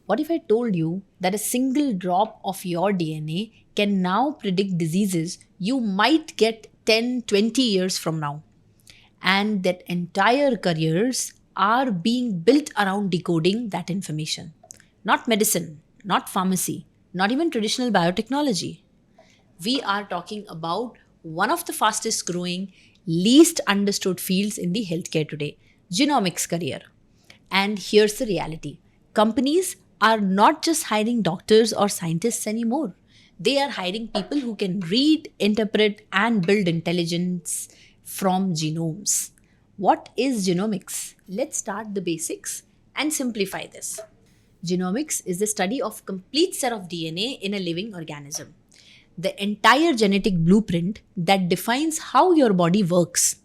What if I told you that a single drop of your DNA can now predict diseases you might get 10, 20 years from now? And that entire careers are being built around decoding that information. Not medicine, not pharmacy, not even traditional biotechnology. We are talking about one of the fastest growing, least understood fields in the healthcare today, genomics career. And here's the reality: companies are not just hiring doctors or scientists anymore. They are hiring people who can read, interpret, and build intelligence from genomes. What is genomics? Let's start the basics and simplify this. Genomics is the study of complete set of DNA in a living organism. The entire genetic blueprint that defines how your body works.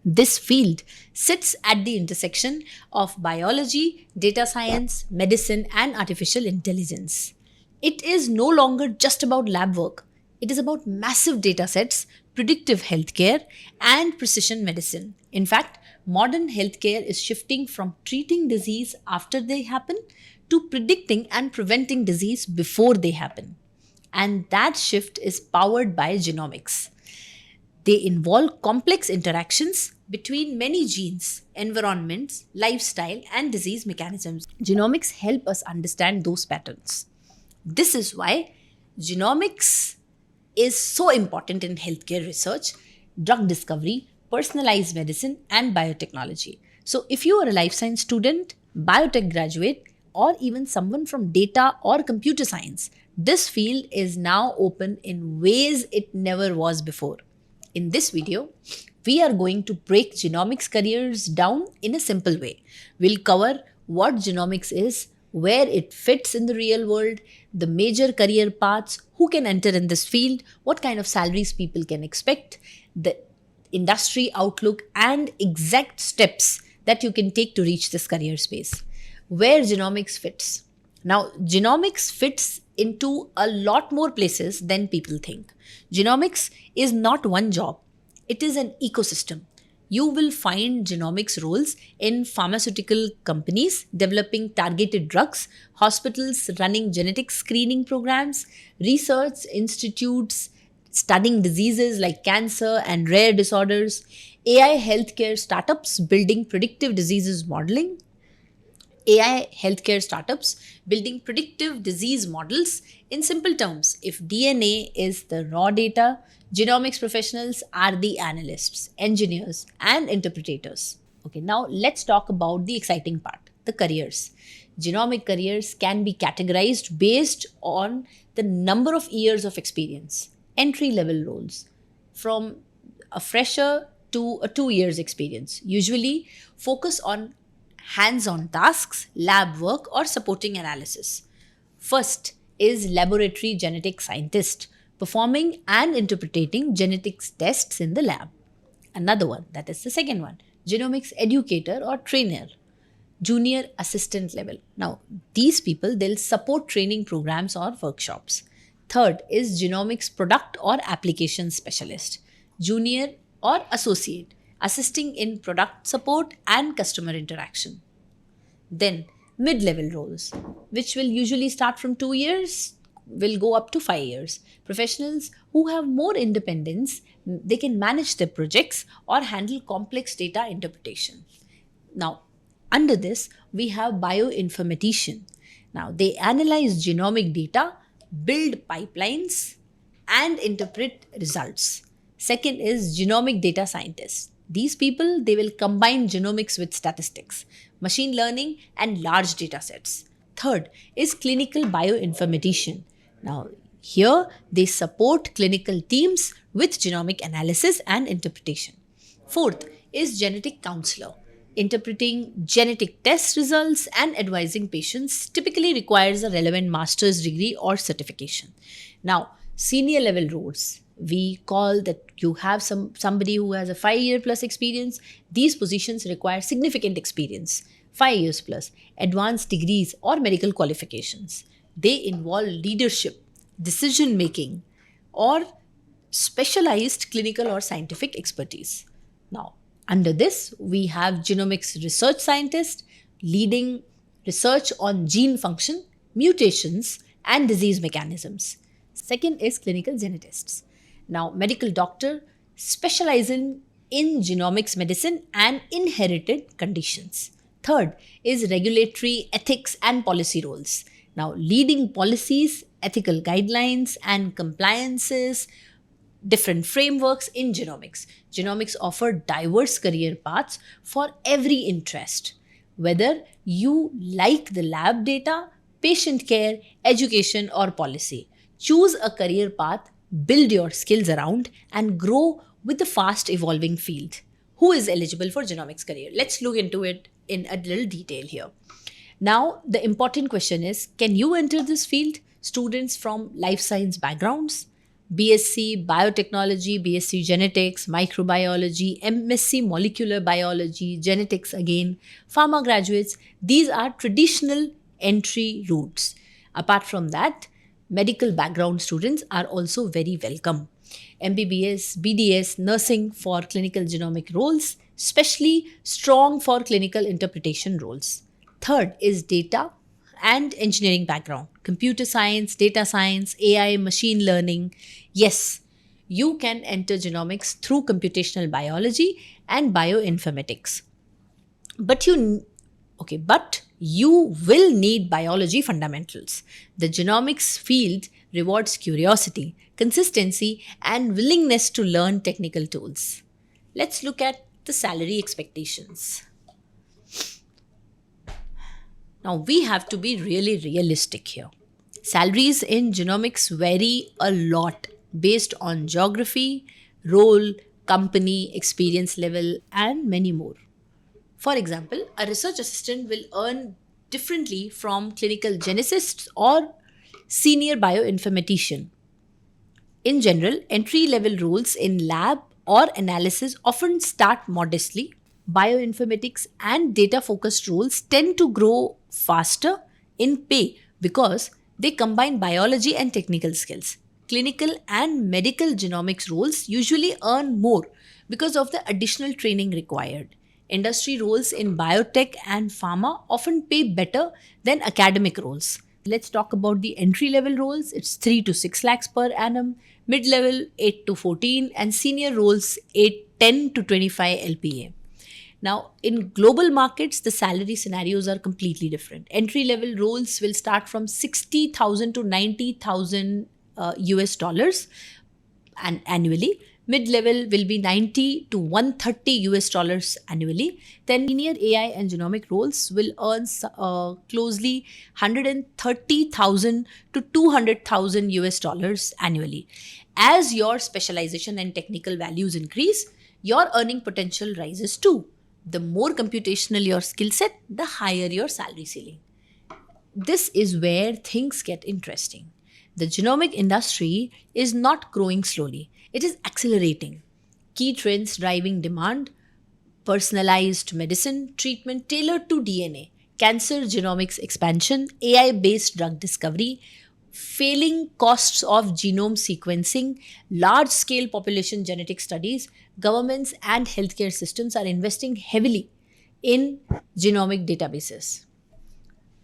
This field sits at the intersection of biology, data science, medicine, and artificial intelligence. It is no longer just about lab work. It is about massive data sets, predictive healthcare, and precision medicine. In fact, modern healthcare is shifting from treating disease after they happen to predicting and preventing disease before they happen. And that shift is powered by genomics. They involve complex interactions between many genes, environments, lifestyle, and disease mechanisms. Genomics help us understand those patterns. This is why genomics is so important in healthcare research, drug discovery, personalized medicine, and biotechnology. So, if you are a life science student, biotech graduate, or even someone from data or computer science, this field is now open in ways it never was before. In this video, we are going to break genomics careers down in a simple way. We'll cover what genomics is, where it fits in the real world, the major career paths, who can enter in this field, what kind of salaries people can expect, the industry outlook, and exact steps that you can take to reach this career space. Where genomics fits. Now, genomics fits into a lot more places than people think. Genomics is not one job, it is an ecosystem. You will find genomics roles in pharmaceutical companies developing targeted drugs, hospitals running genetic screening programs, research institutes studying diseases like cancer and rare disorders, AI healthcare startups building predictive diseases modeling, AI healthcare startups building predictive disease models. In simple terms, if DNA is the raw data, genomics professionals are the analysts, engineers, and interpreters. Okay, now let's talk about the exciting part, the careers. Genomic careers can be categorized based on the number of years of experience, entry level roles, from a fresher to a 2 years experience, usually focus on hands-on tasks, lab work, or supporting analysis. First is laboratory genetic scientist, performing and interpreting genetics tests in the lab. Another one, that is the second one, genomics educator or trainer, junior assistant level. Now, these people, they'll support training programs or workshops. Third is genomics product or application specialist, junior or associate, assisting in product support and customer interaction. Then, mid level roles, which will usually start from 2 years, will go up to 5 years. Professionals who have more independence, they can manage their projects or handle complex data interpretation. Now, under this, we have bioinformatician. Now, they analyze genomic data, build pipelines, and interpret results. Second is genomic data scientists. These people, they will combine genomics with statistics, machine learning, and large data sets. Third is clinical bioinformatician. Now, here they support clinical teams with genomic analysis and interpretation. Fourth is genetic counselor. Interpreting genetic test results and advising patients typically requires a relevant master's degree or certification. Now, senior level roles, we call that you have somebody who has a 5 year plus experience. These positions require significant experience, 5 years plus, advanced degrees or medical qualifications. They involve leadership, decision making, or specialized clinical or scientific expertise. Now, under this, we have genomics research scientist leading research on gene function, mutations, and disease mechanisms. Second is clinical geneticists. Now, medical doctor specializing in genomics medicine and inherited conditions. Third is regulatory ethics and policy roles. Now, leading policies, ethical guidelines, and compliances, different frameworks in genomics. Genomics offer diverse career paths for every interest. Whether you like the lab data, patient care, education, or policy, choose a career path, build your skills around, and grow with the fast evolving field. Who is eligible for genomics career? Let's look into it in a little detail here. Now, the important question is, can you enter this field? Students from life science backgrounds, BSc Biotechnology, BSc Genetics, Microbiology, MSc Molecular Biology, Genetics again, pharma graduates, these are traditional entry routes. Apart from that, medical background students are also very welcome. MBBS, BDS, nursing for clinical genomic roles, especially strong for clinical interpretation roles. Third is data and engineering background, computer science, data science, AI, machine learning. Yes, you can enter genomics through computational biology and bioinformatics. But you will need biology fundamentals. The genomics field rewards curiosity, consistency, and willingness to learn technical tools. Let's look at the salary expectations. Now, we have to be really realistic here. Salaries in genomics vary a lot based on geography, role, company, experience level, and many more. For example, a research assistant will earn differently from clinical geneticists or senior bioinformatician. In general, entry level roles in lab or analysis often start modestly. Bioinformatics and data focused roles tend to grow faster in pay because they combine biology and technical skills. Clinical and medical genomics roles usually earn more because of the additional training required. Industry roles in biotech and pharma often pay better than academic roles. Let's talk about the entry level roles. It's 3 to 6 lakhs per annum, mid level 8 to 14, and senior roles 10 to 25 LPA. Now, in global markets, the salary scenarios are completely different. Entry level roles will start from 60,000 to 90,000 US dollars and annually. Mid level will be 90 to 130 US dollars annually. Then senior AI and genomic roles will earn closely 130,000 to 200,000 US dollars annually. As your specialization and technical values increase, your earning potential rises too. The more computational your skill set, the higher your salary ceiling. This is where things get interesting. The genomic industry is not growing slowly, it is accelerating. Key trends driving demand: personalized medicine, treatment tailored to DNA, cancer genomics expansion, AI based drug discovery, failing costs of genome sequencing, large scale population genetic studies. Governments and healthcare systems are investing heavily in genomic databases.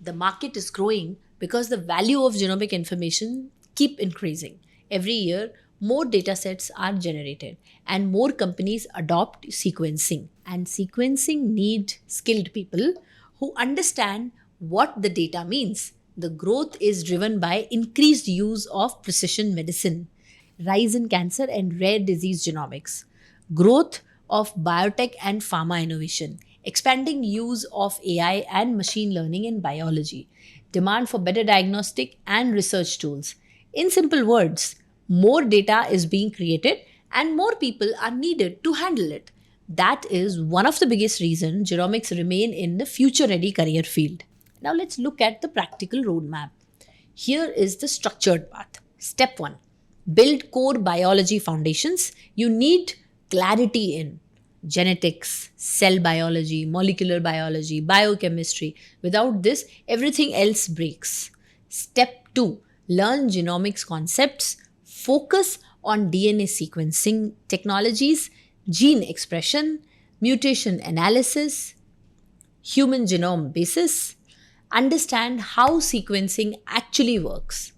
The market is growing because the value of genomic information keep increasing. Every year, more data sets are generated and more companies adopt sequencing. And sequencing need skilled people who understand what the data means. The growth is driven by increased use of precision medicine, rise in cancer and rare disease genomics, growth of biotech and pharma innovation, expanding use of AI and machine learning in biology, demand for better diagnostic and research tools. In simple words, more data is being created and more people are needed to handle it. That is one of the biggest reasons genomics remain in the future ready career field. Now let's look at the practical roadmap. Here is the structured path. Step 1. Build core biology foundations. You need clarity in genetics, cell biology, molecular biology, biochemistry. Without this, everything else breaks. Step 2. Learn genomics concepts. Focus on DNA sequencing technologies, gene expression, mutation analysis, human genome basis, Understand how sequencing actually works.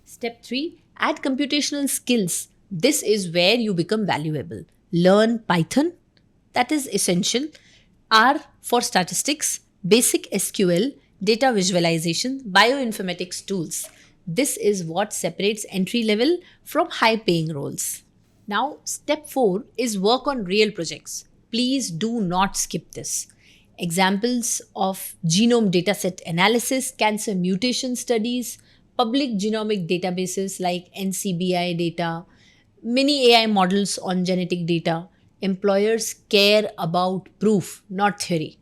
Step 3, add computational skills. This is where you become valuable. Learn Python, that is essential. R for statistics, basic SQL, data visualization, bioinformatics tools. This is what separates entry level from high paying roles. Now, step 4 is work on real projects. Please do not skip this. Examples of genome dataset analysis, cancer mutation studies, public genomic databases like NCBI data, mini AI models on genetic data. Employers care about proof, not theory.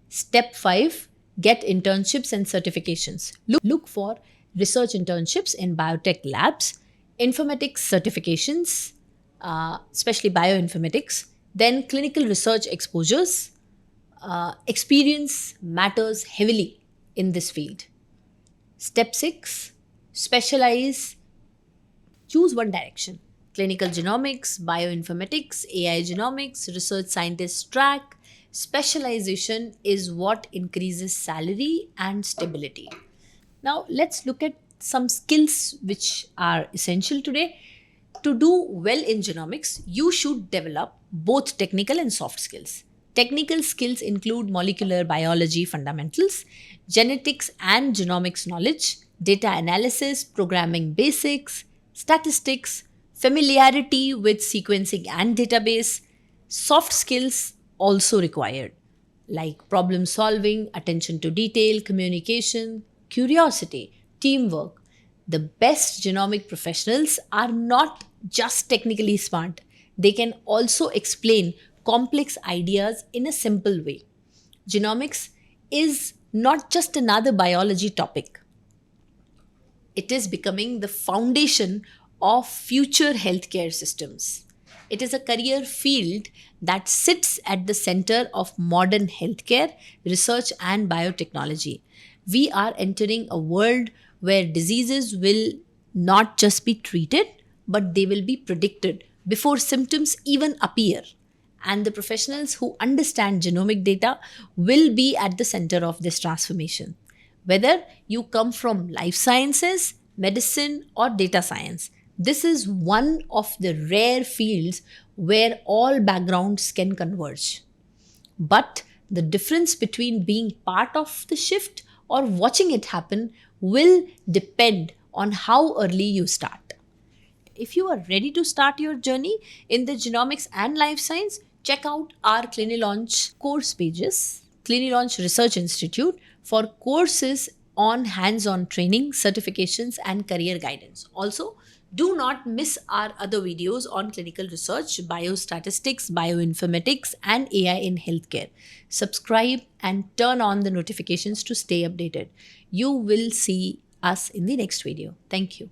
Step 5, get internships and certifications. Look for research internships in biotech labs, informatics certifications, especially bioinformatics, then clinical research exposures. Experience matters heavily in this field. Step 6, specialize, choose one direction. Clinical genomics, bioinformatics, AI genomics, research scientist track. Specialization is what increases salary and stability. Now, let's look at some skills which are essential today. To do well in genomics, you should develop both technical and soft skills. Technical skills include molecular biology fundamentals, genetics and genomics knowledge, data analysis, programming basics, statistics, familiarity with sequencing and database. Soft skills also required, like problem solving, attention to detail, communication, curiosity, teamwork. The best genomic professionals are not just technically smart, they can also explain complex ideas in a simple way. Genomics is not just another biology topic, it is becoming the foundation of future healthcare systems. It is a career field that sits at the center of modern healthcare, research, and biotechnology. We are entering a world where diseases will not just be treated, but they will be predicted before symptoms even appear. And the professionals who understand genomic data will be at the center of this transformation. Whether you come from life sciences, medicine, or data science, this is one of the rare fields where all backgrounds can converge. But the difference between being part of the shift or watching it happen will depend on how early you start. If you are ready to start your journey in the genomics and life science, check out our CliniLaunch course pages, CliniLaunch Research Institute, for courses on hands-on training, certifications, and career guidance. Also, do not miss our other videos on clinical research, biostatistics, bioinformatics, and AI in healthcare. Subscribe and turn on the notifications to stay updated. You will see us in the next video. Thank you.